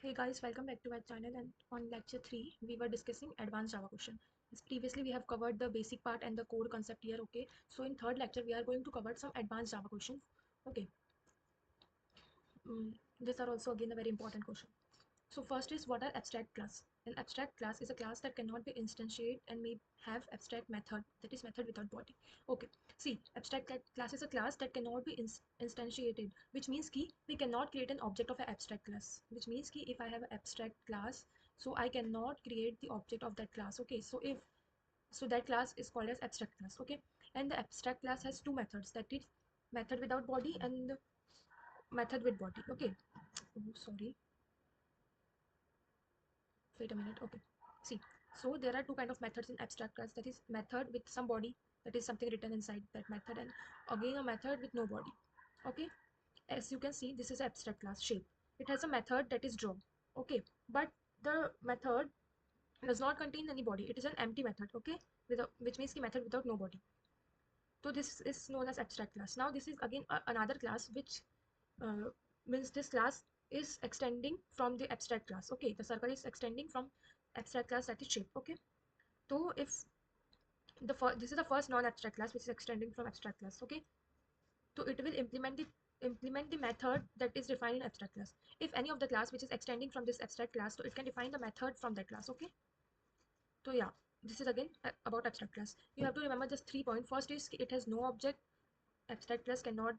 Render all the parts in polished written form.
Hey guys, welcome back to our channel, and on lecture 3 we were discussing advanced Java question. As previously we have covered the basic part and the code concept here, okay? So in third lecture we are going to cover some advanced Java questions. Okay. These are also again a very important question. So first is, what are abstract class? An abstract class is a class that cannot be instantiated and may have abstract method, that is method without body. Okay, see, abstract class is a class that cannot be instantiated, which means ki we cannot create an object of an abstract class, which means ki if I have an abstract class, so I cannot create the object of that class. Okay, so that class is called as abstract class. Okay, and the abstract class has two methods, that is method without body and method with body. Okay, oh, sorry, wait a minute. Okay, see, so there are two kind of methods in abstract class, that is method with some body, that is something written inside that method, and again a method with no body. Okay, as you can see, this is abstract class shape. It has a method that is draw. Okay, but the method does not contain any body, it is an empty method. Okay, which means the method without no body. So this is known as abstract class. Now this is again another class which uh, means this class is extending from the abstract class. Okay, the circle is extending from abstract class, that is shape. Okay, so if this is the first non-abstract class which is extending from abstract class. Okay, so it will implement the method that is defined in abstract class. If any of the class which is extending from this abstract class, so it can define the method from that class. Okay, so yeah, this is again about abstract class. You have to remember just 3 points. First is it has no object. Abstract class cannot,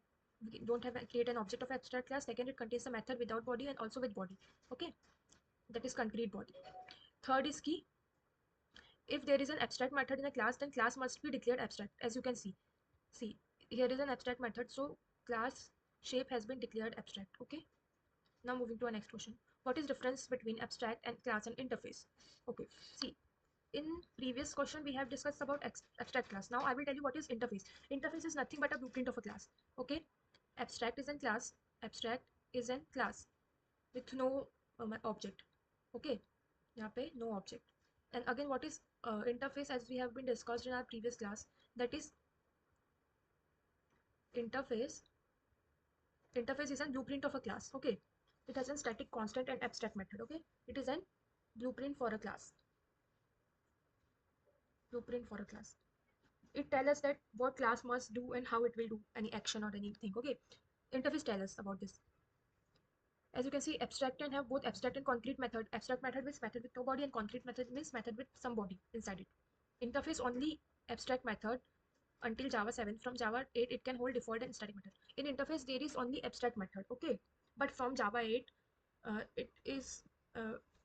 we don't have create an object of abstract class. Second, it contains a method without body and also with body. Okay, that is concrete body. Third is key, if there is an abstract method in a class, then class must be declared abstract. As you can see here is an abstract method, so class shape has been declared abstract. Okay, now moving to our next question. What is difference between abstract and class and interface? Okay, see, in previous question we have discussed about abstract class. Now I will tell you what is interface. Interface is nothing but a blueprint of a class. Okay, abstract is in class, abstract is in class with no object. Okay, यहाँ पे no object. And again, what is interface, as we have been discussed in our previous class, that is interface. Interface is a blueprint of a class. Okay, it has a static, constant and abstract method. Okay, it is a blueprint for a class. Blueprint for a class. It tells us that what class must do and how it will do any action or anything. Okay, interface tells us about this. As you can see, abstract can have both abstract and concrete method. Abstract method means method with no body, and concrete method means method with some body inside it. Interface only abstract method until Java 7. From Java 8 it can hold default and static method. In interface there is only abstract method. Okay, but from Java 8 it is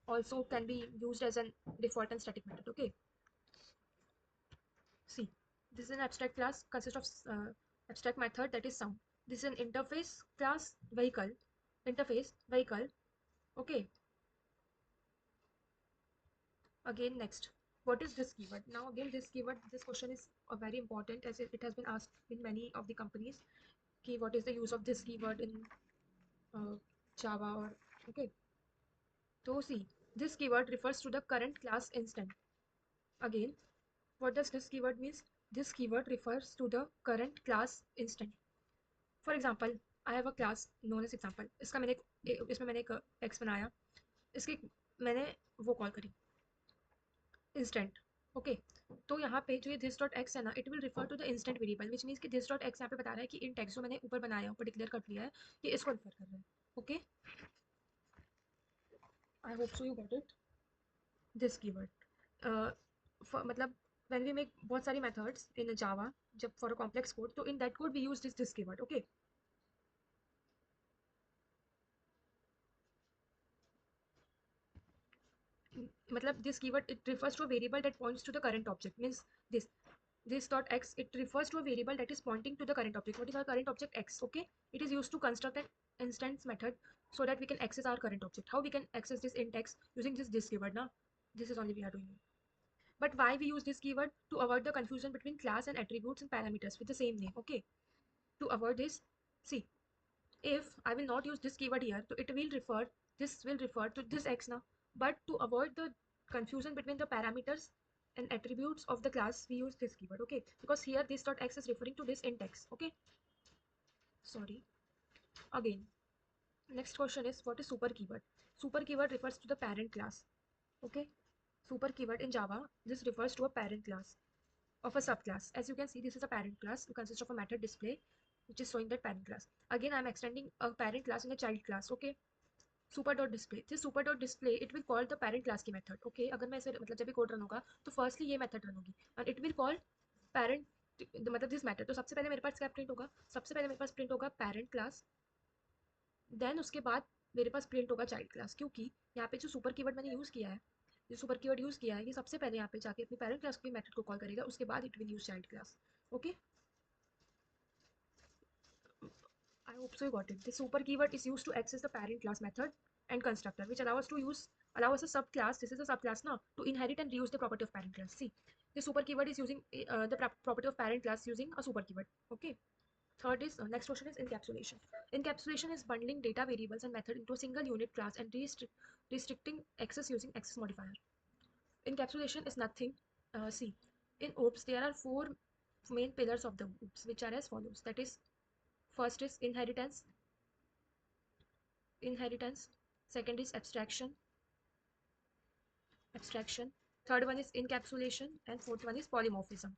also can be used as an default and static method. Okay, see, this is an abstract class consists of abstract method, that is sound. This is an interface class, vehicle, interface vehicle. Okay, again next, what is this keyword? Now again, this keyword, this question is very important, as it has been asked in many of the companies. Key, what is the use of this keyword in uh, Java? Or okay, so see, this keyword refers to the current class instant. Again, what does this keyword means? This keyword refers to the current class instant. For example, I have a class known as example. इसमें मैंने एक x बनाया, इसकी मैंने वो call करी instant. Okay, तो यहाँ पे जो ये दिस डॉट एक्स है ना, it will refer to the instant variable, which means कि दिस डॉट एक्स यहाँ पे बता रहा है कि इन टेक्स्ट जो मैंने ऊपर बनाया, ऊपर डिक्लेयर कर लिया है, ये इसको रिफर कर रहा है. Okay, I hope so you got it. This keyword मतलब when we make बहुत सारी methods in Java, जब for a complex code, तो in that code we use this keyword. Okay, मतलब this keyword, it refers to a variable that points to the current object. Means this dot x, it refers to a variable that is pointing to the current object. What is our current object? X. Okay, it is used to construct an instance method so that we can access our current object. How we can access this int x? Using this keyword. Now this is only we are doing it. But why we use this keyword? To avoid the confusion between class and attributes and parameters with the same name. Okay, to avoid this, see, if I will not use this keyword here, so this will refer to this x now. But to avoid the confusion between the parameters and attributes of the class, we use this keyword. Okay, because here this dot x is referring to this int x. Okay, sorry. Again, next question is, what is super keyword? Super keyword refers to the parent class. Okay, super keyword in Java, this refers to a parent class of a subclass. As you can see, this is a parent class. It consists of a method display, which is showing that parent class. Again, I am extending a parent class in a child class. Okay, super dot display. This super dot display it will call the parent class की method. Okay, अगर मैं इसे मतलब जब भी code run होगा तो firstly ये मेथड रन होगी and it will call parent मतलब दिस मेथड. तो सबसे पहले मेरे पास क्या प्रिंट होगा, सबसे पहले मेरे पास प्रिंट होगा पेरेंट क्लास, देन उसके बाद मेरे पास प्रिंट होगा चाइल्ड क्लास. क्योंकि यहाँ पे जो सुपर कीवर्ड मैंने यूज़ किया है, जो सुपर कीवर्ड यूज़ किया है, ये सबसे पहले यहाँ पे जाके अपनी पेरेंट क्लास के मेथड को कॉल करेगा, उसके बाद it will use child class. Okay, I hope so you got it. The super keyword is used to access the parent class method and constructor, which allow us a subclass. This is a subclass now to inherit and reuse the property of parent class. See, the super keyword is using the property of parent class using a super keyword. Okay. Third is next question is encapsulation. Encapsulation is bundling data variables and method into a single unit class and restricting access using access modifier. Encapsulation is nothing. See, in OOPS there are four main pillars of the OOPS, which are as follows. That is, first is inheritance. Second is abstraction. Third one is encapsulation, and fourth one is polymorphism.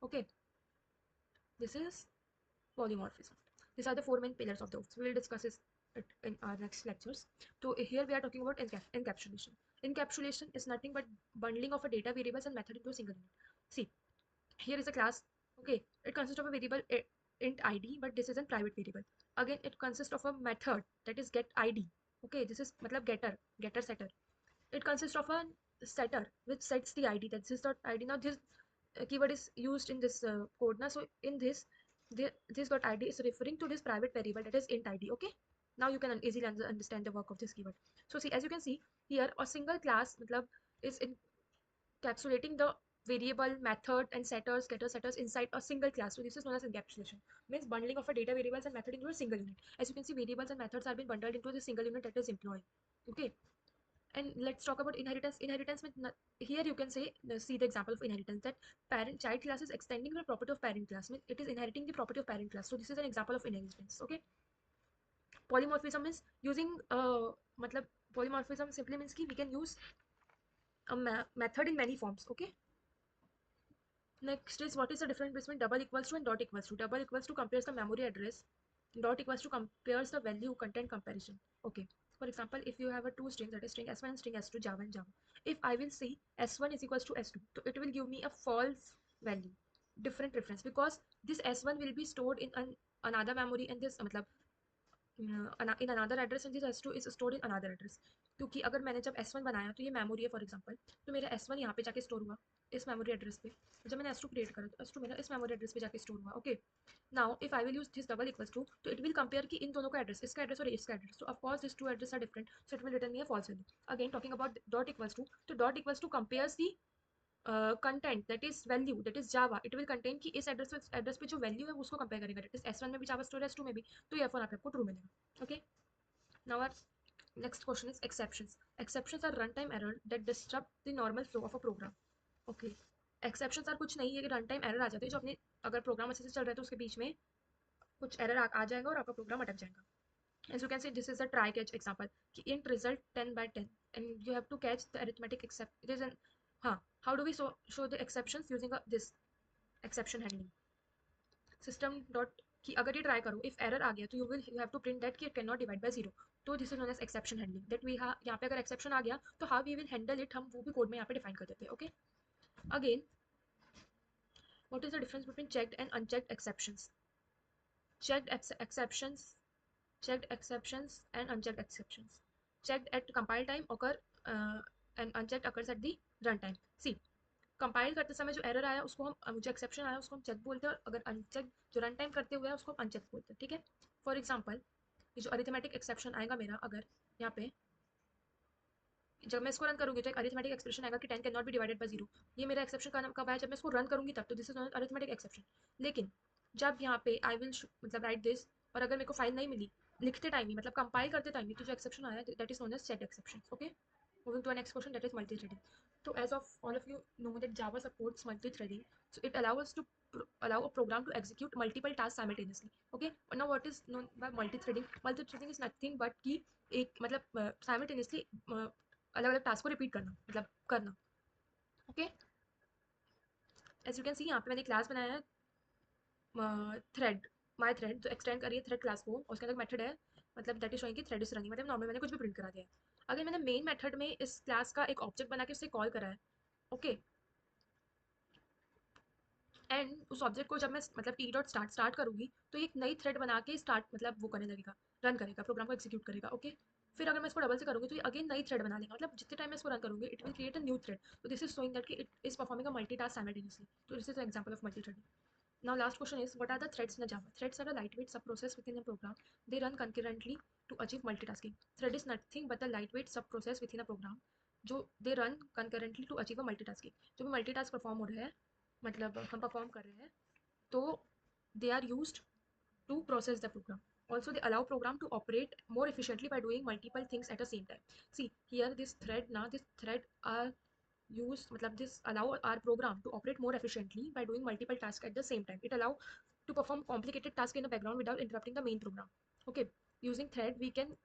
Okay, this is polymorphism. These are the four main pillars of the OOPS. We will discuss it in our next lectures. So here we are talking about encapsulation. Encapsulation is nothing but bundling of a data variables and method into a single unit. See, here is a class. Okay, it consists of a variable int id, but this is a private variable. Again, it consists of a method, that is get id. Okay, this is matlab getter setter. It consists of a setter which sets the id, that this dot id. Now this keyword is used in this code now. So in this this dot id is referring to this private variable, that is int id. Okay, now you can easily understand the work of this keyword. So see, as you can see here, a single class matlab is encapsulating the variable, method and setters, getter setters inside a single class. So this is known as encapsulation. Means bundling of a data variables and method into a single unit. As you can see, variables and methods are being bundled into the single unit, that is employee. Okay, and let's talk about inheritance. Here you can say, see the example of inheritance, that parent child class is extending the property of parent class, means it is inheriting the property of parent class. So this is an example of inheritance. Okay, polymorphism is using matlab polymorphism simply means ki we can use a method in many forms. Okay, next is, what is the difference between double equals to and dot equals to? Double equals to compares the memory address, dot equals to compares the value content comparison. Okay, for example, if you have a two strings, that is string s1 and string s2, Java and Java, if I will see s1 is equals to s2, so it will give me a false value, different reference, because this s1 will be stored in another memory, and this matlab in another address, and this s2 is stored in another address. क्योंकि अगर मैंने जब s1 बनाया तो ये memory है for example, तो मेरा s1 यहाँ पे जाके स्टोर हुआ इस मेमोरी एड्रेस पे. जब मैंने s2 क्रिएट करा तो s2 मेरा इस मेमोरी एड्रेस पे जाके स्टोर हुआ. Okay, now if I will use this double equals to, तो इट विल कंपेयर कि इन दोनों का एड्रेस, इसका एड्रेस और इसका एड्रेस, तो of course this two address are different, so it will return me a false value. Again talking about dot equals to, तो dot equals to compares the content, that is value, that is Java. It will contain कि इस address पे जो value है उसको compare करेगा, that is s1 में भी जावा स्टोर है, s2 में भी, तो ये फोन आपको ट्रू मिलेगा. Okay, now our next question is exceptions. Exceptions are runtime error that disrupt the normal flow of a program. Okay, exceptions are कुछ नहीं है कि runtime error आ जाते हैं जो अपने, अगर प्रोग्राम अच्छे से चल रहा है तो उसके बीच में कुछ एरर आ जाएगा और आपका प्रोग्राम अटक जाएगा. As you can see, this is a try catch example कि int result 10 by 10 and you have to catch the arithmetic except. It is an हाँ, how do we show the exceptions using this exception handling. System dot कि अगर ये try करो, if error आ गया तो you have to print that कि it cannot divide by बाय जीरो. तो this is known as exception handling, that we यहाँ पे अगर एक्सेप्शन आ गया तो how we will handle it, हम वो भी कोड में यहाँ पे डिफाइन कर देते हैं. Okay, again what is the difference between checked and unchecked exceptions. Checked exceptions and unchecked exceptions. Checked at compile time occur and unchecked occurs at the runtime. See, compile करते समय जो error आया उसको हम, जो एक्सेप्शन आया उसको हम चेक बोलते हैं, और अगर अनचेक जो रन टाइम करते हुए है उसको हम अनचेक बोलते हैं. ठीक है, फॉर एग्जांपल ये जो अरिथमेटिक एक्सेप्शन आएगा मेरा, अगर यहाँ पे जब मैं इसको रन करूंगी तो एक अरिथमेटिक एक्सप्रेशन आएगा कि 10 can not be divided by zero. ये मेरा एक्सेप्शन कब आया, जब मैं इसको रन करूंगी तब, तो दिस इज अरिथमेटिक एक्सेप्शन. लेकिन जब यहाँ पे आई विल मतलब राइट दिस, और अगर मेरे को फाइल नहीं मिली लिखते टाइम ही, मतलब कंपाइल करते टाइम ही, तो जो एक्सेप्शन आया that is known as check exception. Okay, moving to next question, that is multi threading. So as of all of you know that Java supports multi-threading, so it allows us to allow a program to execute multiple tasks simultaneously. Okay, now what is known by multi-threading? Multi-threading is nothing but कि एक मतलब simultaneously अलग अलग task को repeat करना, मतलब करना. Okay, as you can see यहाँ पे मैंने क्लास बनाया है थ्रेड, माई थ्रेड, जो एक्सटेंड करिए थ्रेड क्लास को, और उसके अंदर मेथड है, मतलब दैट इज शोइंग कि थ्रेड इज रनिंग, मतलब नॉर्मल मैंने कुछ भी प्रिंट करा दिया है. अगर मैंने मेन मेथड में इस क्लास का एक ऑब्जेक्ट बना के उससे कॉल करा है, ओके, एंड उस ऑब्जेक्ट को जब मैं मतलब टी डॉट स्टार्ट करूँगी तो ये एक नई थ्रेड बना के स्टार्ट मतलब वो करने लगेगा, रन करेगा, प्रोग्राम को एग्जीक्यूट करेगा. ओके, फिर अगर मैं इसको डबल से करूँगी तो ये अगेन नई थ्रेड बना लेगा, मतलब जितने टाइम मैं इसको रन करूँगी it will create a new thread. तो दिस इज शोइंग दैट कि it is performing a multi task simultaneously. तो this is an example of multi threading. Now last question is, what are the threads in a Java? Threads are a lightweight subprocess within a program. They run concurrently to achieve multitasking. Thread is nothing but a lightweight subprocess within a program. जो they run concurrently to achieve a multitasking. जो भी multitask perform हो रहे हैं, मतलब हम perform कर रहे हैं, तो they are used to process the program. Also, they allow program to operate more efficiently by doing multiple things at the same time. See here, this thread now, this thread are used, matlab this allow our program to operate more efficiently by doing multiple tasks at the same time. It allow to perform complicated tasks in the background without interrupting the main program. Okay, using thread we can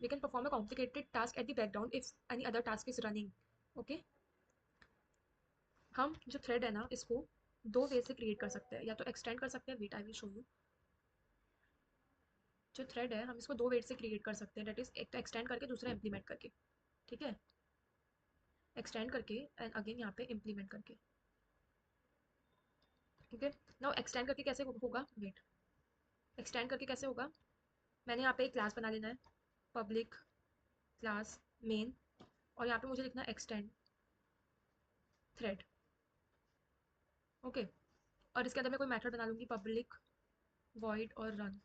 we can perform a complicated task at the background if any other task is running. Okay, हम जो thread है ना इसको दो वे से create कर सकते हैं, या तो एक्सटेंड कर सकते हैं, wait I will show you. जो थ्रेड है हम इसको दो वे से क्रिएट कर सकते हैं, दैट इज एक तो एक्सटेंड करके, दूसरा इम्प्लीमेंट करके. ठीक है, एक्सटेंड करके एंड अगेन यहाँ पे इम्प्लीमेंट करके. ओके, नाउ एक्सटेंड करके कैसे होगा, वेट, एक्सटेंड करके कैसे होगा, मैंने यहाँ पे एक क्लास बना लेना है, पब्लिक क्लास मेन, और यहाँ पे मुझे लिखना है एक्सटेंड थ्रेड. ओके, और इसके अंदर मैं कोई मेथड बना लूँगी, पब्लिक वॉइड और रन.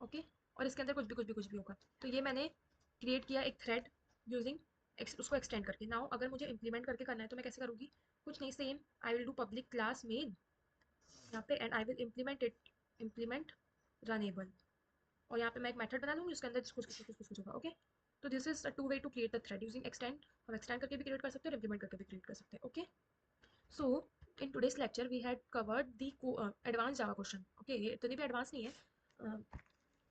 ओके, और इसके अंदर कुछ भी होगा. तो ये मैंने क्रिएट किया एक थ्रेड यूजिंग उसको एक्सटेंड करके. नाउ अगर मुझे इम्प्लीमेंट करके करना है तो मैं कैसे करूँगी, कुछ नहीं, same I will do public class main यहाँ पे, and I will implement runnable, और यहाँ पे मैं एक मेथड बना लूँगी उसके अंदर कुछ होगा. ओके, तो this is a two way to create the thread using extend. हम एक्सटेंड करके भी क्रिएट कर सकते हैं और इम्प्लीमेंट करके भी क्रिएट कर सकते हैं. Okay, so in today's lecture we had covered the advance Java question. Okay, ये इतनी भी एडवांस नहीं है,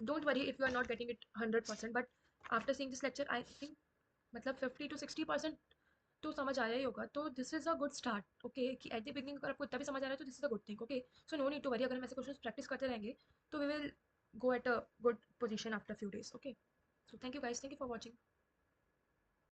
don't worry if you are not getting it 100%, but after seeing this lecture I think मतलब 50 to 60% तो समझ आया ही होगा. तो this is a good start. Okay, कि एट द बिगिनिंग अगर आपको इतना भी समझ आ रहा है तो this is a good thing. Okay, so no need to worry, अगर हम ऐसे क्वेश्चन प्रैक्टिस करते रहेंगे तो we will go at a good position after a few days. Okay, so thank you guys, thank you for watching.